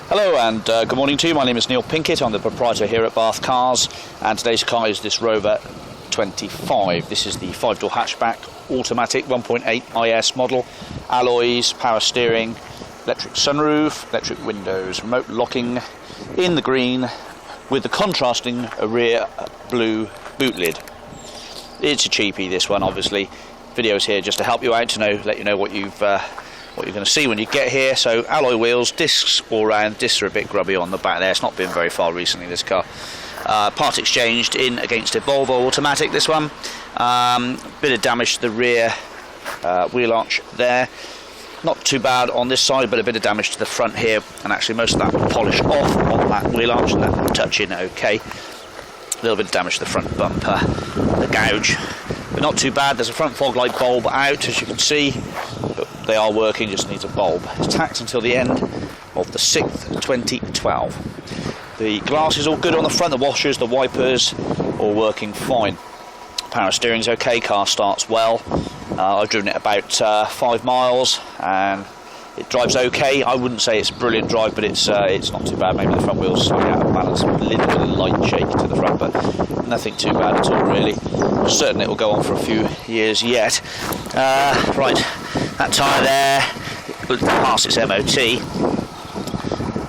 Hello and good morning to you. My name is Neil Pinkett. I'm the proprietor here at Bathcars, and today's car is this Rover 25. This is the 5-door hatchback, automatic 1.8 IS model, alloys, power steering, electric sunroof, electric windows, remote locking, in the green with the contrasting rear blue boot lid. It's a cheapie, this one, obviously. Video's here just to help you out, to let you know what you're going to see when you get here. So alloy wheels, discs all round. Discs are a bit grubby on the back there. It's not been very far recently, this car. Part exchanged in against a Volvo automatic, this one. Bit of damage to the rear wheel arch there. Not too bad on this side, but a bit of damage to the front here, and actually most of that polish off on that wheel arch, and that touch in okay. A little bit of damage to the front bumper, the gouge, but not too bad. There's a front fog light bulb out, as you can see, but they are working, just needs a bulb. It's taxed until the end of the 6th, 2012. The glass is all good on the front, the washers, the wipers, all working fine. Power steering's okay, car starts well. I've driven it about 5 miles and it drives okay. I wouldn't say it's a brilliant drive, but it's not too bad. Maybe the front wheel's slightly out of balance, a little bit of light shake to the front, but nothing too bad at all really. Certain it will go on for a few years yet. Right, that tyre there, will pass its MOT.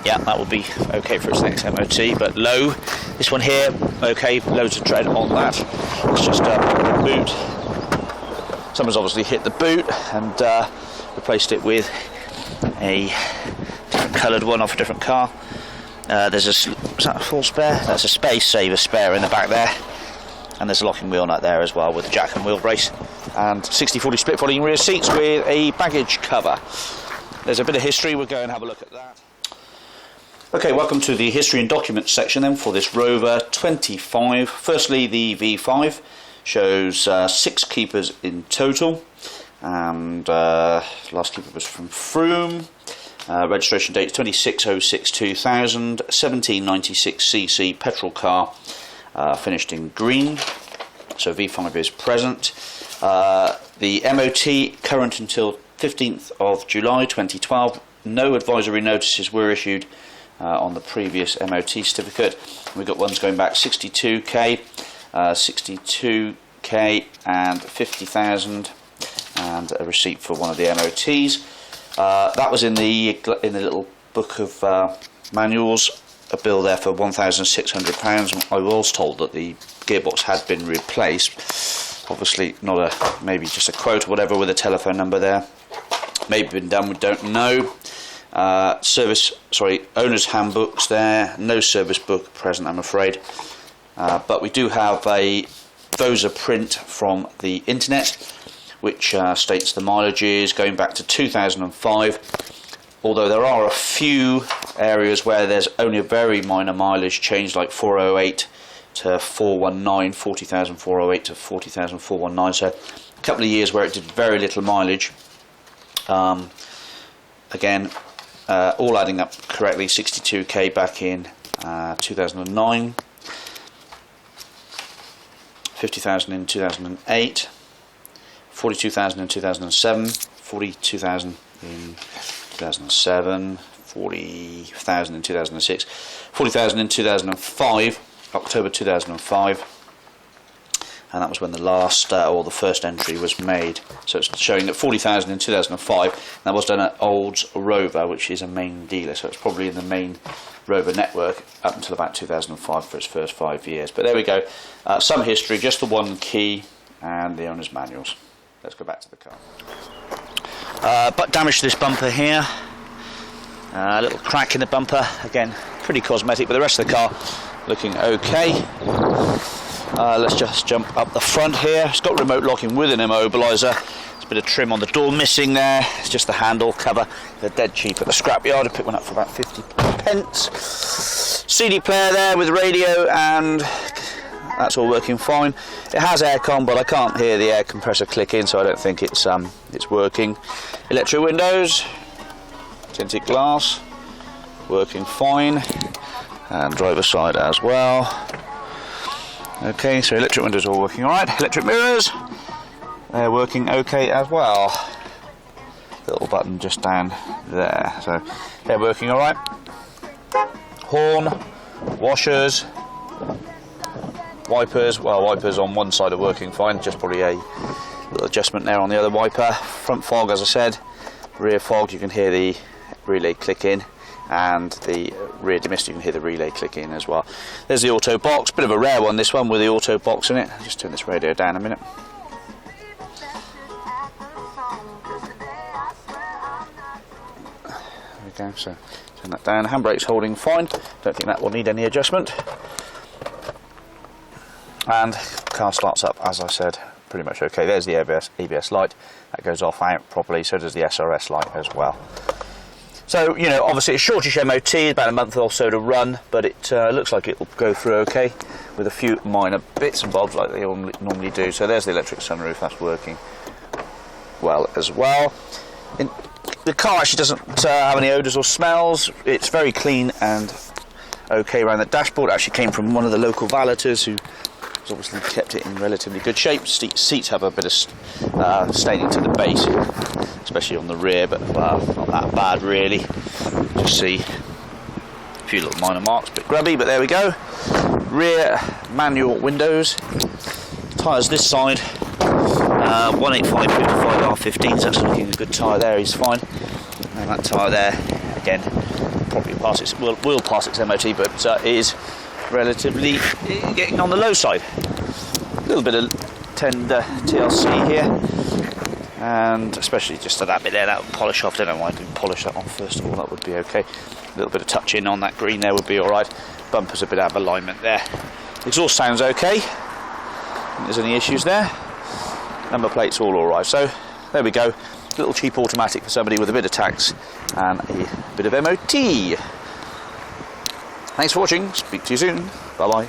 Yeah, that will be okay for its next MOT, but low. This one here, okay, loads of tread on that. It's just a boot. Someone's obviously hit the boot and replaced it with a different coloured one off a different car. Is that a full spare? That's a space saver spare in the back there. And there's a locking wheel nut there as well with the jack and wheel brace. And 60-40 split folding rear seats with a baggage cover. There's a bit of history, we'll go and have a look at that. Okay, welcome to the history and documents section then for this Rover 25. Firstly, the V5 shows 6 keepers in total, and last keeper was from Froome. Registration date 26/06/2000, 1796cc petrol car, finished in green, so V5 is present. The MOT current until 15th of July 2012. No advisory notices were issued on the previous MOT certificate. We've got ones going back 62k, 62k and 50,000, and a receipt for one of the MOTs. That was in the little book of manuals, a bill there for £1,600. I was told that the gearbox had been replaced. Obviously not maybe just a quote or whatever with a telephone number there. Maybe been done, we don't know. Owner's handbooks there, no service book present, I'm afraid. But we do have a Vosa print from the internet, which states the mileages going back to 2005, although there are a few areas where there's only a very minor mileage change, like 408 to 419, 40,408 to 40,419, so a couple of years where it did very little mileage. Again, all adding up correctly, 62k back in 2009, 50,000 in 2008, 42,000 in 2007, 42,000 in 2007, 40,000 in 2006, 40,000 in 2005, October 2005, and that was when the last or the first entry was made. So it's showing that 40,000 in 2005. That was done at Olds Rover, which is a main dealer, so it's probably in the main Rover network up until about 2005 for its first 5 years. But there we go, some history, just the one key and the owner's manuals. Let's go back to the car. But damage to this bumper here, a little crack in the bumper, again pretty cosmetic, but the rest of the car looking okay. Let's just jump up the front here. It's got remote locking with an immobiliser. There's a bit of trim on the door missing there. It's just the handle cover. They're dead cheap at the scrapyard. I picked one up for about 50 pence. CD player there with radio, and that's all working fine. It has aircon, but I can't hear the air compressor click in, so I don't think it's working. Electric windows, tinted glass, working fine, and driver side as well. Okay, so electric windows all working alright. Electric mirrors, they're working okay as well. Little button just down there, so they're working alright. horn, washers, wipers. Well, wipers on one side are working fine, just probably a little adjustment there on the other wiper. Front fog, as I said. Rear fog, you can hear the relay click in, and the rear demister, you can hear the relay click in as well. There's the auto box, bit of a rare one, this one with the auto box in it. I'll just turn this radio down a minute. There we go, so turn that down. Handbrake's holding fine, don't think that will need any adjustment. And car starts up, as I said, pretty much okay. There's the ABS light, that goes off out properly, so does the SRS light as well. So, you know, obviously it's shortish MOT, about a month or so to run, but it looks like it will go through okay with a few minor bits and bobs like they normally do. So there's the electric sunroof, that's working well as well. The car actually doesn't have any odours or smells. It's very clean and okay around the dashboard. It actually came from one of the local valeters who obviously kept it in relatively good shape. Seats have a bit of staining to the base, especially on the rear, but not that bad really. Just see a few little minor marks, a bit grubby, but there we go. Rear manual windows. Tyres this side, 185 55 R15, so that's looking a good tyre there, he's fine. And that tyre there, again, probably will pass its MOT, but is relatively getting on the low side. A little bit of tender TLC here, and especially just to that bit there, that polish off. Don't know why I didn't polish that off first of all, that would be okay. A little bit of touch in on that green there would be alright. Bumper's a bit out of alignment there. Exhaust sounds okay, I don't think there's any issues there. Number plate's all alright, so there we go. Little cheap automatic for somebody with a bit of tax and a bit of MOT. Thanks for watching, speak to you soon, bye bye.